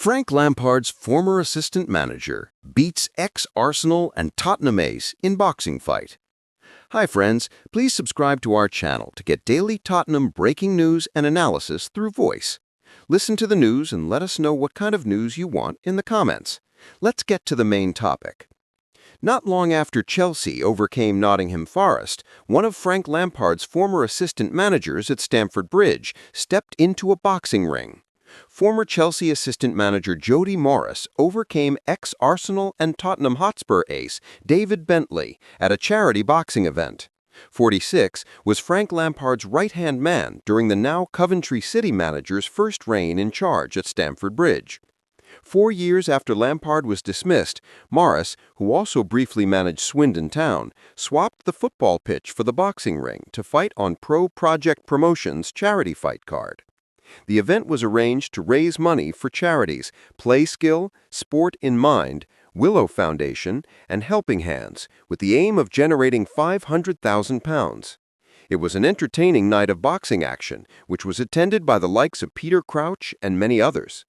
Frank Lampard's former assistant manager beats ex-Arsenal and Tottenham ace in boxing fight. Hi friends, please subscribe to our channel to get daily Tottenham breaking news and analysis through voice. Listen to the news and let us know what kind of news you want in the comments. Let's get to the main topic. Not long after Chelsea overcame Nottingham Forest, one of Frank Lampard's former assistant managers at Stamford Bridge stepped into a boxing ring. Former Chelsea assistant manager Jody Morris overcame ex-Arsenal and Tottenham Hotspur ace David Bentley at a charity boxing event. 46 was Frank Lampard's right-hand man during the now Coventry City manager's first reign in charge at Stamford Bridge. 4 years after Lampard was dismissed, Morris, who also briefly managed Swindon Town, swapped the football pitch for the boxing ring to fight on Pro Project Promotions' charity fight card. The event was arranged to raise money for charities Playskill, Sport in Mind, Willow Foundation, and Helping Hands, with the aim of generating £500,000. It was an entertaining night of boxing action, which was attended by the likes of Peter Crouch and many others.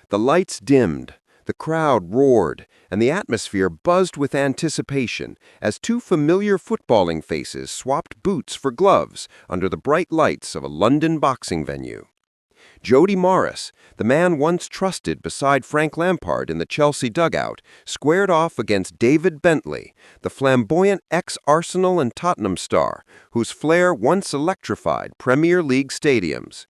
The lights dimmed, the crowd roared, and the atmosphere buzzed with anticipation as two familiar footballing faces swapped boots for gloves under the bright lights of a London boxing venue. Jody Morris, the man once trusted beside Frank Lampard in the Chelsea dugout, squared off against David Bentley, the flamboyant ex-Arsenal and Tottenham star, whose flair once electrified Premier League stadiums.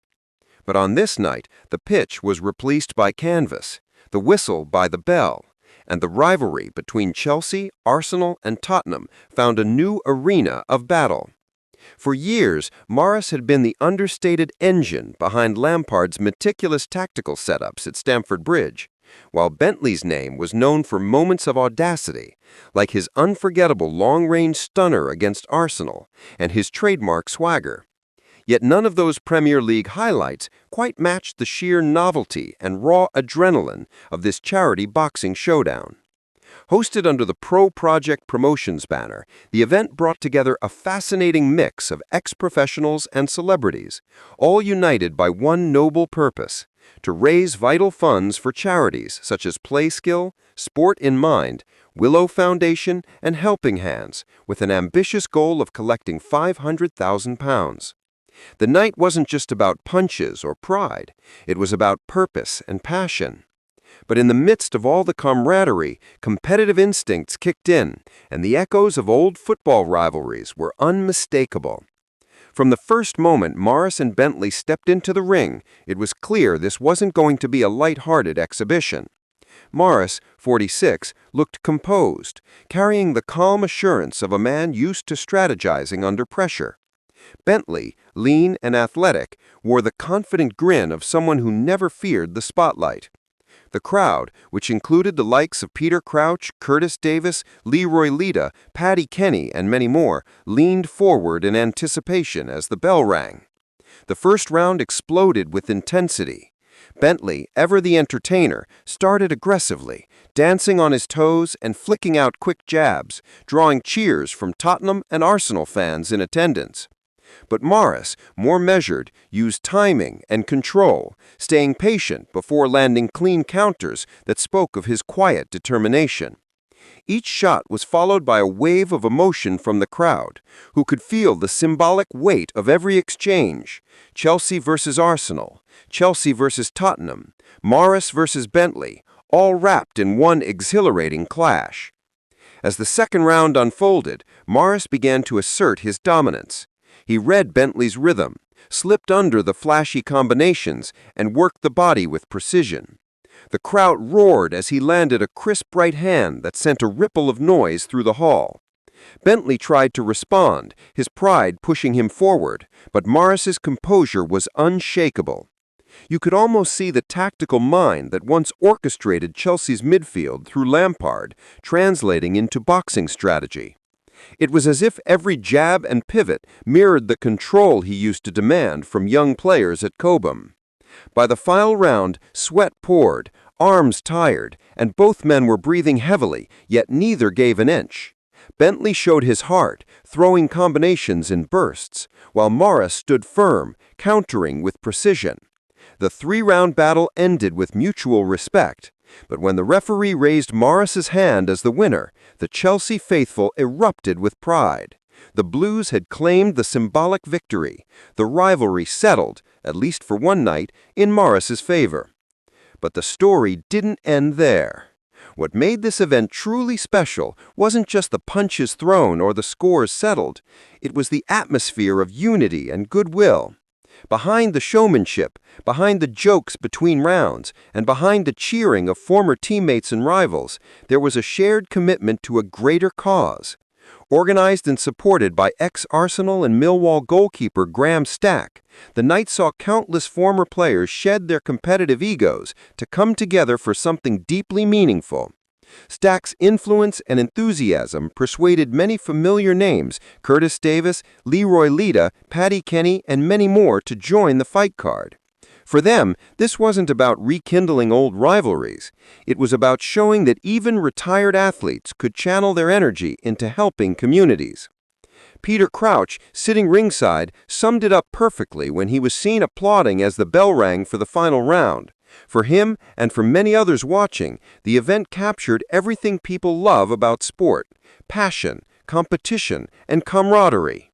But on this night, the pitch was replaced by canvas, the whistle by the bell, and the rivalry between Chelsea, Arsenal, and Tottenham found a new arena of battle. For years, Morris had been the understated engine behind Lampard's meticulous tactical setups at Stamford Bridge, while Bentley's name was known for moments of audacity, like his unforgettable long-range stunner against Arsenal and his trademark swagger. Yet none of those Premier League highlights quite matched the sheer novelty and raw adrenaline of this charity boxing showdown. Hosted under the Pro Project Promotions banner, the event brought together a fascinating mix of ex-professionals and celebrities, all united by one noble purpose: to raise vital funds for charities such as Playskill, Sport in Mind, Willow Foundation, and Helping Hands, with an ambitious goal of collecting £500,000. The night wasn't just about punches or pride, it was about purpose and passion. But in the midst of all the camaraderie, competitive instincts kicked in, and the echoes of old football rivalries were unmistakable. From the first moment Morris and Bentley stepped into the ring, it was clear this wasn't going to be a light-hearted exhibition. Morris, 46, looked composed, carrying the calm assurance of a man used to strategizing under pressure. Bentley, lean and athletic, wore the confident grin of someone who never feared the spotlight. The crowd, which included the likes of Peter Crouch, Curtis Davies, Leroy, Lita, Paddy, and many more, leaned forward in anticipation as the bell rang. The first round exploded with intensity. Bentley, ever the entertainer, started aggressively, dancing on his toes and flicking out quick jabs, drawing cheers from Tottenham and Arsenal fans in attendance. But Morris, more measured, used timing and control, staying patient before landing clean counters that spoke of his quiet determination. Each shot was followed by a wave of emotion from the crowd, who could feel the symbolic weight of every exchange: Chelsea versus Arsenal, Chelsea versus Tottenham, Morris versus Bentley, all wrapped in one exhilarating clash. As the second round unfolded, Morris began to assert his dominance. He read Bentley's rhythm, slipped under the flashy combinations, and worked the body with precision. The crowd roared as he landed a crisp right hand that sent a ripple of noise through the hall. Bentley tried to respond, his pride pushing him forward, but Morris's composure was unshakable. You could almost see the tactical mind that once orchestrated Chelsea's midfield through Lampard translating into boxing strategy. It was as if every jab and pivot mirrored the control he used to demand from young players at Cobham. By the final round, sweat poured, arms tired, and both men were breathing heavily, yet neither gave an inch. Bentley showed his heart, throwing combinations in bursts, while Morris stood firm, countering with precision. The three-round battle ended with mutual respect, but when the referee raised Morris's hand as the winner, the Chelsea faithful erupted with pride. The Blues had claimed the symbolic victory, the rivalry settled, at least for one night, in Morris's favor. But the story didn't end there. What made this event truly special wasn't just the punches thrown or the scores settled. It was the atmosphere of unity and goodwill. Behind the showmanship, behind the jokes between rounds, and behind the cheering of former teammates and rivals, there was a shared commitment to a greater cause. Organized and supported by ex-Arsenal and Millwall goalkeeper Graham Stack, the night saw countless former players shed their competitive egos to come together for something deeply meaningful. Stack's influence and enthusiasm persuaded many familiar names, Curtis Davis, Leroy, Lita, Paddy Kenny, and many more to join the fight card. For them, this wasn't about rekindling old rivalries. It was about showing that even retired athletes could channel their energy into helping communities. Peter Crouch, sitting ringside, summed it up perfectly when he was seen applauding as the bell rang for the final round. For him, and for many others watching, the event captured everything people love about sport: passion, competition, and camaraderie.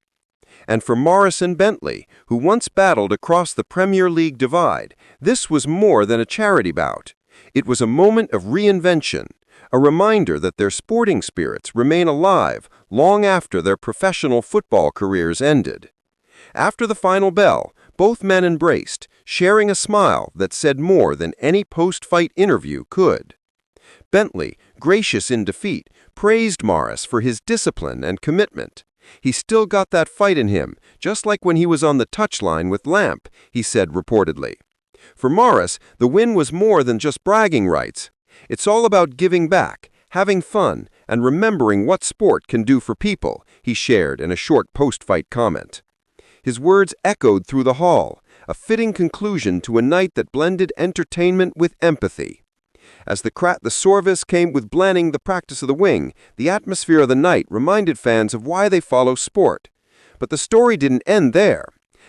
And for Morris and Bentley, who once battled across the Premier League divide, this was more than a charity bout. It was a moment of reinvention, a reminder that their sporting spirits remain alive long after their professional football careers ended. After the final bell, both men embraced, sharing a smile that said more than any post-fight interview could. Bentley, gracious in defeat, praised Morris for his discipline and commitment. He still got that fight in him, just like when he was on the touchline with Lamp, he said reportedly. For Morris, the win was more than just bragging rights. It's all about giving back, having fun, and remembering what sport can do for people, he shared in a short post-fight comment. His words echoed through the hall, a fitting conclusion to a night that blended entertainment with empathy. As the service came with blending the practice of the wing, the atmosphere of the night reminded fans of why they follow sport. But the story didn't end there.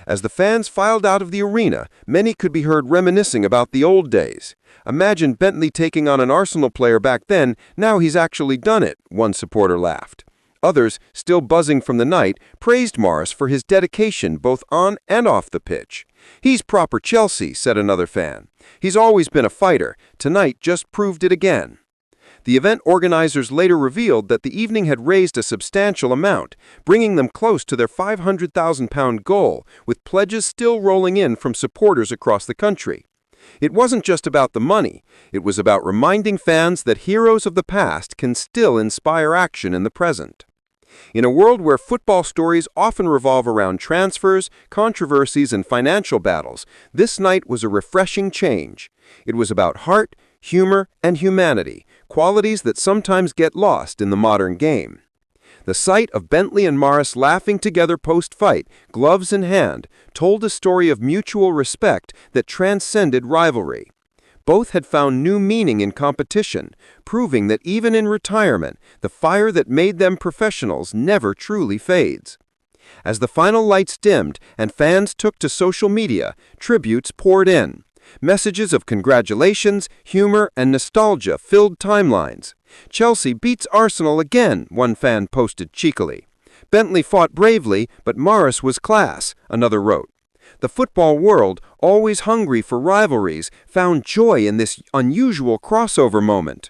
As the fans filed out of the arena, many could be heard reminiscing about the old days. Imagine Bentley taking on an Arsenal player back then, now he's actually done it, one supporter laughed. Others, still buzzing from the night, praised Morris for his dedication both on and off the pitch. He's proper Chelsea, said another fan. He's always been a fighter. Tonight just proved it again. The event organizers later revealed that the evening had raised a substantial amount, bringing them close to their £500,000 goal, with pledges still rolling in from supporters across the country. It wasn't just about the money. It was about reminding fans that heroes of the past can still inspire action in the present. In a world where football stories often revolve around transfers, controversies, and financial battles, this night was a refreshing change. It was about heart, humor, and humanity, qualities that sometimes get lost in the modern game. The sight of Bentley and Morris laughing together post-fight, gloves in hand, told a story of mutual respect that transcended rivalry. Both had found new meaning in competition, proving that even in retirement, the fire that made them professionals never truly fades. As the final lights dimmed and fans took to social media, tributes poured in. Messages of congratulations, humor, and nostalgia filled timelines. Chelsea beats Arsenal again, one fan posted cheekily. Bentley fought bravely, but Morris was class, another wrote. The football world, always hungry for rivalries, found joy in this unusual crossover moment.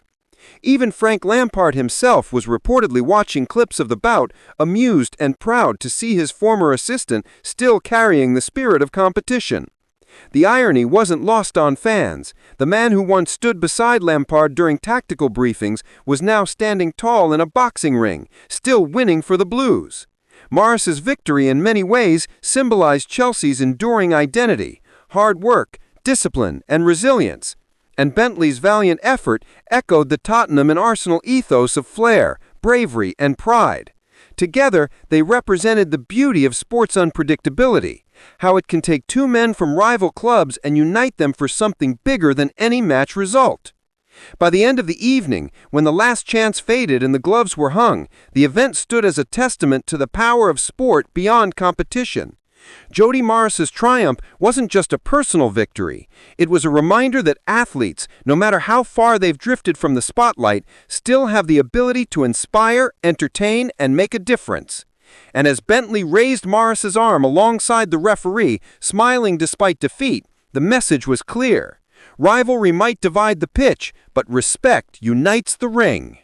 Even Frank Lampard himself was reportedly watching clips of the bout, amused and proud to see his former assistant still carrying the spirit of competition. The irony wasn't lost on fans. The man who once stood beside Lampard during tactical briefings was now standing tall in a boxing ring, still winning for the Blues. Morris's victory in many ways symbolized Chelsea's enduring identity, hard work, discipline, and resilience. And Bentley's valiant effort echoed the Tottenham and Arsenal ethos of flair, bravery, and pride. Together, they represented the beauty of sports unpredictability, how it can take two men from rival clubs and unite them for something bigger than any match result. By the end of the evening, when the last chance faded and the gloves were hung, the event stood as a testament to the power of sport beyond competition. Jody Morris's triumph wasn't just a personal victory. It was a reminder that athletes, no matter how far they've drifted from the spotlight, still have the ability to inspire, entertain, and make a difference. And as Bentley raised Morris's arm alongside the referee, smiling despite defeat, the message was clear. Rivalry might divide the pitch, but respect unites the ring.